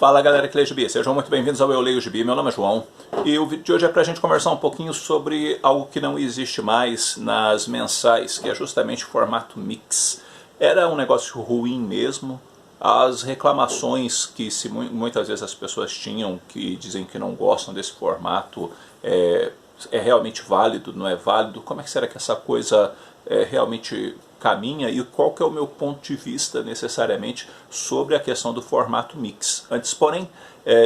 Fala galera que lê Gibi, sejam muito bem-vindos ao Eu Leio Gibi, meu nome é João e o vídeo de hoje é pra gente conversar um pouquinho sobre algo que não existe mais nas mensais, que é justamente o formato mix. Era um negócio ruim mesmo, as reclamações que muitas vezes as pessoas tinham, que dizem que não gostam desse formato, é realmente válido, não é válido? Como é que será que essa coisa realmente caminha e qual que é o meu ponto de vista necessariamente sobre a questão do formato mix. Antes, porém,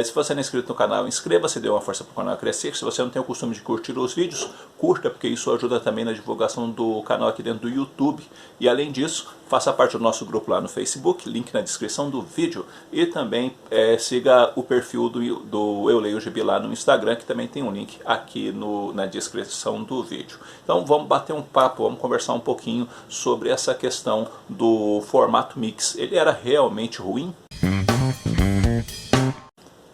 se você não é inscrito no canal, inscreva-se, dê uma força para o canal crescer. Se você não tem o costume de curtir os vídeos, curta, porque isso ajuda também na divulgação do canal aqui dentro do YouTube. E além disso, faça parte do nosso grupo lá no Facebook, link na descrição do vídeo. E também siga o perfil do Eu Leio Gibi lá no Instagram, que também tem um link aqui na descrição do vídeo. Então vamos bater um papo, vamos conversar um pouquinho sobre essa questão do formato mix. Ele era realmente ruim?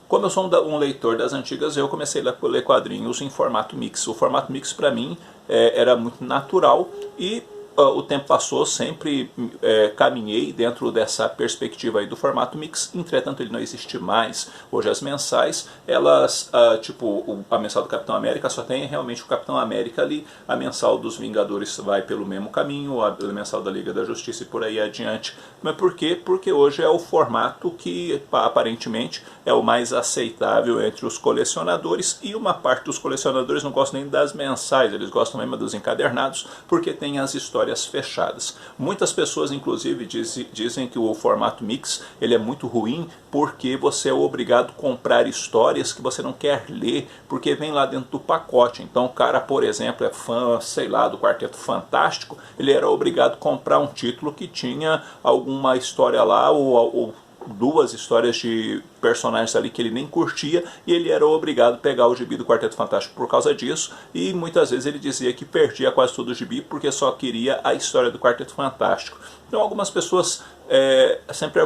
Como eu sou um leitor das antigas, eu comecei a ler quadrinhos em formato mix. O formato mix para mim era muito natural e o tempo passou, sempre caminhei dentro dessa perspectiva aí do formato mix, entretanto ele não existe mais. Hoje as mensais, elas, tipo a mensal do Capitão América só tem realmente o Capitão América ali, a mensal dos Vingadores vai pelo mesmo caminho, a mensal da Liga da Justiça e por aí adiante. Mas por quê? Porque hoje é o formato que aparentemente é o mais aceitável entre os colecionadores, e uma parte dos colecionadores não gosta nem das mensais, eles gostam mesmo dos encadernados, porque tem as histórias fechadas. Muitas pessoas inclusive dizem que o formato mix ele é muito ruim porque você é obrigado a comprar histórias que você não quer ler, porque vem lá dentro do pacote. Então o cara, por exemplo, é fã, sei lá, do Quarteto Fantástico, ele era obrigado a comprar um título que tinha alguma história lá, ou duas histórias de personagens ali que ele nem curtia, e ele era obrigado a pegar o gibi do Quarteto Fantástico por causa disso, e muitas vezes ele dizia que perdia quase todo o gibi porque só queria a história do Quarteto Fantástico. Então algumas pessoas sempre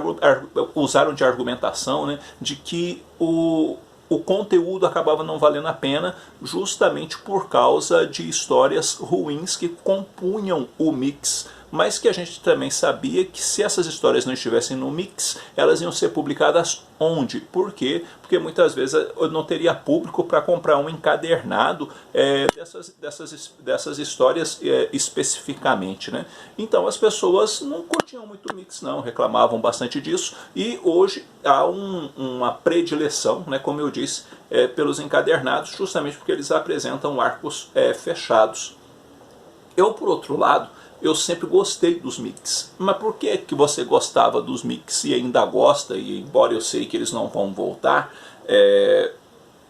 usaram de argumentação, né, de que o conteúdo acabava não valendo a pena justamente por causa de histórias ruins que compunham o mix, mas que a gente também sabia que se essas histórias não estivessem no mix, elas iam ser publicadas onde? Por quê? Porque muitas vezes eu não teria público para comprar um encadernado dessas histórias especificamente, né? Então as pessoas não curtiam muito o mix não, reclamavam bastante disso, e hoje há uma predileção, né, como eu disse, pelos encadernados, justamente porque eles apresentam arcos fechados. Eu, por outro lado, eu sempre gostei dos mix. Mas por que você gostava dos mix e ainda gosta, e embora eu sei que eles não vão voltar,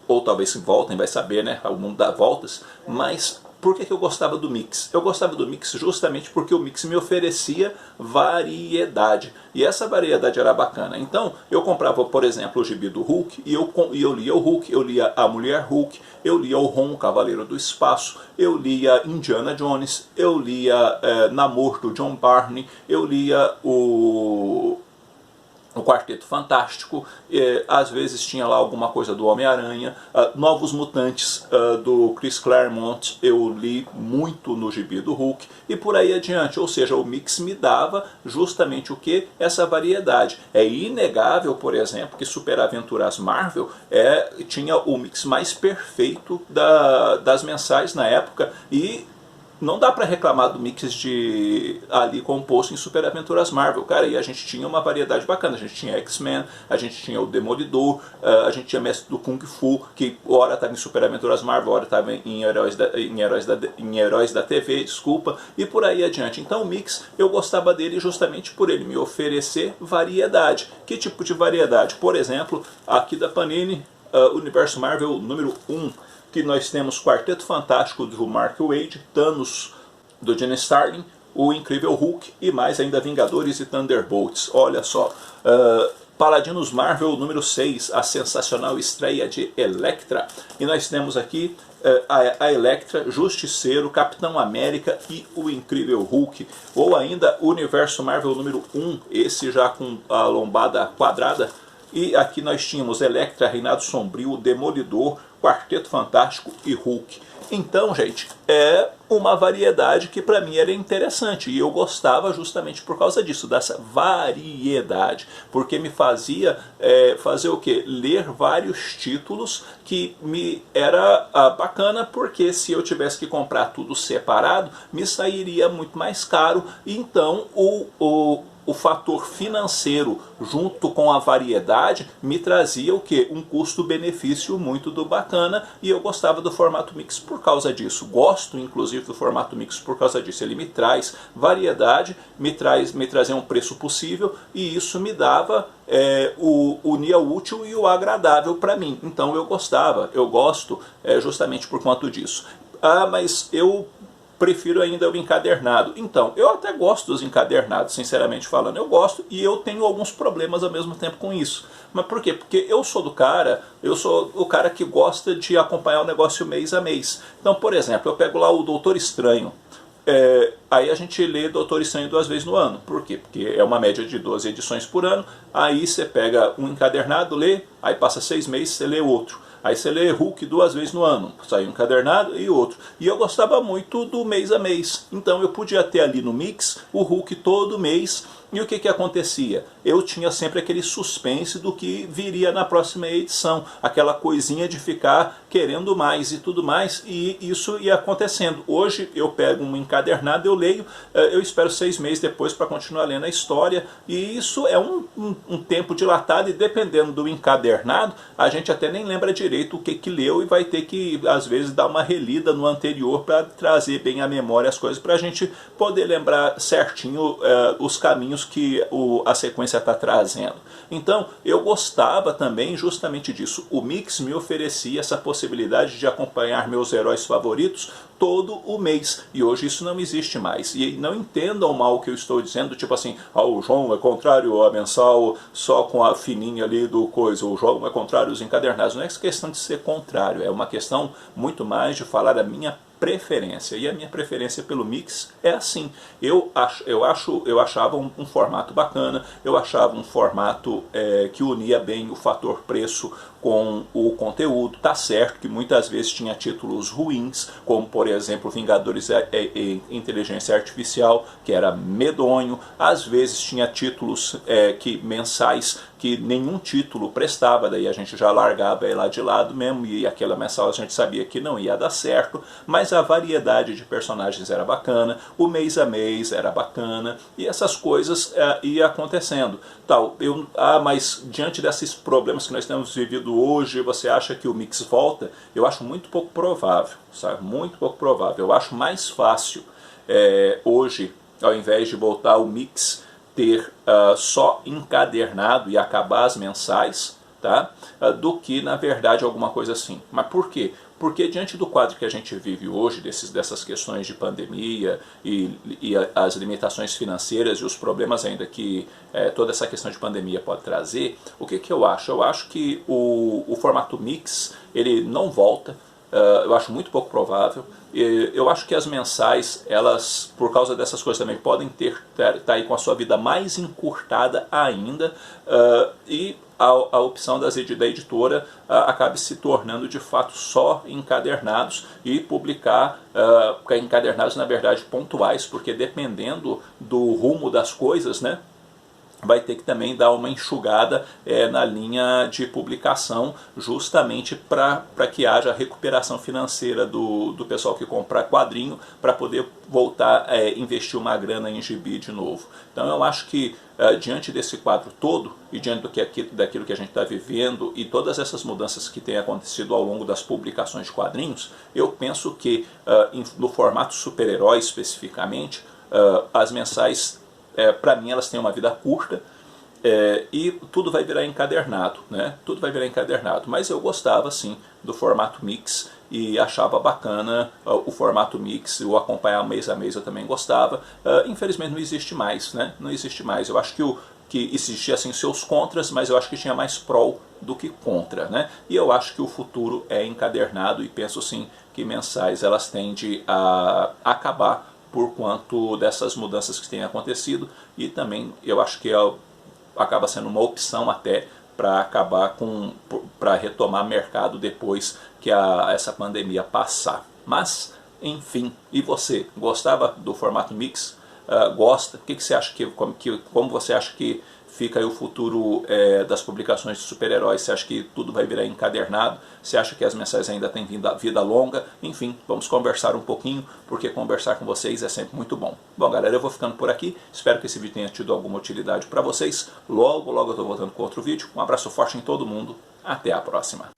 ou talvez se voltem, vai saber, né? O mundo dá voltas, mas por que eu gostava do mix? Eu gostava do mix justamente porque o mix me oferecia variedade, e essa variedade era bacana. Então eu comprava, por exemplo, o gibi do Hulk, e eu lia o Hulk, eu lia a Mulher Hulk, eu lia o Ron, Cavaleiro do Espaço, eu lia Indiana Jones, eu lia Namor do John Barney, eu lia o Quarteto Fantástico, às vezes tinha lá alguma coisa do Homem-Aranha, Novos Mutantes do Chris Claremont eu li muito no gibi do Hulk, e por aí adiante. Ou seja, o mix me dava justamente o que? Essa variedade. É inegável, por exemplo, que Super Aventuras Marvel tinha o mix mais perfeito das mensais na época, e não dá pra reclamar do mix ali composto em Super Aventuras Marvel, cara, e a gente tinha uma variedade bacana. A gente tinha X-Men, a gente tinha o Demolidor, a gente tinha Mestre do Kung Fu, que ora estava em Super Aventuras Marvel, ora estava em Heróis da TV, desculpa, e por aí adiante. Então o mix, eu gostava dele justamente por ele me oferecer variedade. Que tipo de variedade? Por exemplo, aqui da Panini, Universo Marvel número 1, que nós temos Quarteto Fantástico do Mark Waid, Thanos do Gene Starlin, o Incrível Hulk e mais ainda Vingadores e Thunderbolts. Olha só, Paladinos Marvel número 6, a sensacional estreia de Elektra, e nós temos aqui a Elektra, Justiceiro, Capitão América e o Incrível Hulk. Ou ainda Universo Marvel número 1, esse já com a lombada quadrada, e aqui nós tínhamos Elektra, Reinado Sombrio, Demolidor, Quarteto Fantástico e Hulk. Então, gente, é uma variedade que para mim era interessante e eu gostava justamente por causa disso, dessa variedade, porque me fazia fazer o quê? Ler vários títulos que me era bacana, porque se eu tivesse que comprar tudo separado, me sairia muito mais caro, e então o fator financeiro junto com a variedade me trazia o que? Um custo-benefício muito do bacana, e eu gostava do formato mix por causa disso. Gosto inclusive do formato mix por causa disso. Ele me traz variedade, me trazia um preço possível, e isso me dava unia o útil e o agradável para mim. Então eu gostava, eu gosto justamente por conta disso. Ah, mas eu prefiro ainda o encadernado. Então, eu até gosto dos encadernados, sinceramente falando. Eu gosto, e eu tenho alguns problemas ao mesmo tempo com isso. Mas por quê? Porque eu sou o cara que gosta de acompanhar o negócio mês a mês. Então, por exemplo, eu pego lá o Doutor Estranho. Aí a gente lê Doutor Estranho 2 vezes no ano. Por quê? Porque é uma média de 12 edições por ano. Aí você pega um encadernado, lê, aí passa 6 meses, você lê outro. Aí você lê Hulk 2 vezes no ano, sai um encadernado e outro. E eu gostava muito do mês a mês. Então eu podia ter ali no mix o Hulk todo mês. E o que acontecia? Eu tinha sempre aquele suspense do que viria na próxima edição. Aquela coisinha de ficar querendo mais e tudo mais. E isso ia acontecendo. Hoje eu pego um encadernado, eu leio, eu espero 6 meses depois para continuar lendo a história. E isso é um tempo dilatado, e dependendo do encadernado, a gente até nem lembra direito o que leu, e vai ter que, às vezes, dar uma relida no anterior para trazer bem à memória as coisas, para a gente poder lembrar certinho os caminhos que a sequência está trazendo. Então, eu gostava também justamente disso. O mix me oferecia essa possibilidade de acompanhar meus heróis favoritos todo o mês. E hoje isso não existe mais. E não entendam mal o que eu estou dizendo, tipo assim, o João é contrário a mensal só com a fininha ali do coisa, o João é contrário aos encadernados. Não é questão de ser contrário, é uma questão muito mais de falar a minha preferência. E a minha preferência pelo mix é assim. Eu achava um formato bacana, eu achava um formato que unia bem o fator preço com o conteúdo. Tá certo que muitas vezes tinha títulos ruins, como por exemplo Vingadores Inteligência Artificial, que era medonho. Às vezes tinha títulos mensais que nenhum título prestava, daí a gente já largava lá de lado mesmo, e aquela mensal a gente sabia que não ia dar certo, mas a variedade de personagens era bacana, o mês a mês era bacana, e essas coisas ia acontecendo. Mas diante desses problemas que nós temos vivido hoje, você acha que o mix volta? Eu acho muito pouco provável, sabe? Muito pouco provável. Eu acho mais fácil hoje, ao invés de voltar o mix, ter só encadernado e acabar as mensais, tá? Do que, na verdade, alguma coisa assim. Mas por quê? Porque diante do quadro que a gente vive hoje, dessas questões de pandemia e as limitações financeiras e os problemas ainda que toda essa questão de pandemia pode trazer, o que eu acho? Eu acho que o formato mix, ele não volta. Eu acho muito pouco provável. Eu acho que as mensais, elas, por causa dessas coisas também, podem tá aí com a sua vida mais encurtada ainda, e a opção da editora acabe se tornando de fato só encadernados, e publicar encadernados na verdade pontuais, porque dependendo do rumo das coisas, né, vai ter que também dar uma enxugada na linha de publicação, justamente para que haja recuperação financeira do pessoal que compra quadrinho, para poder voltar a investir uma grana em gibi de novo. Então eu acho que diante desse quadro todo, e diante daquilo que a gente está vivendo, e todas essas mudanças que têm acontecido ao longo das publicações de quadrinhos, eu penso que no formato super-herói especificamente, as mensais, para mim, elas têm uma vida curta, e tudo vai virar encadernado, né? Tudo vai virar encadernado. Mas eu gostava, sim, do formato mix, e achava bacana o formato mix, o acompanhar mês a mês eu também gostava. Infelizmente não existe mais, né? Não existe mais. Eu acho que existia assim seus contras, mas eu acho que tinha mais prol do que contra, né? E eu acho que o futuro é encadernado, e penso sim que mensais elas tendem a acabar por quanto dessas mudanças que têm acontecido, e também eu acho que acaba sendo uma opção até para acabar para retomar mercado depois que essa pandemia passar. Mas, enfim, e você? Gostava do formato mix? Gosta? O que você acha como você acha que fica aí o futuro das publicações de super-heróis? Você acha que tudo vai virar encadernado? Você acha que as mensagens ainda têm vida longa? Enfim, vamos conversar um pouquinho, porque conversar com vocês é sempre muito bom. Bom, galera, eu vou ficando por aqui. Espero que esse vídeo tenha tido alguma utilidade para vocês. Logo eu estou voltando com outro vídeo. Um abraço forte em todo mundo. Até a próxima.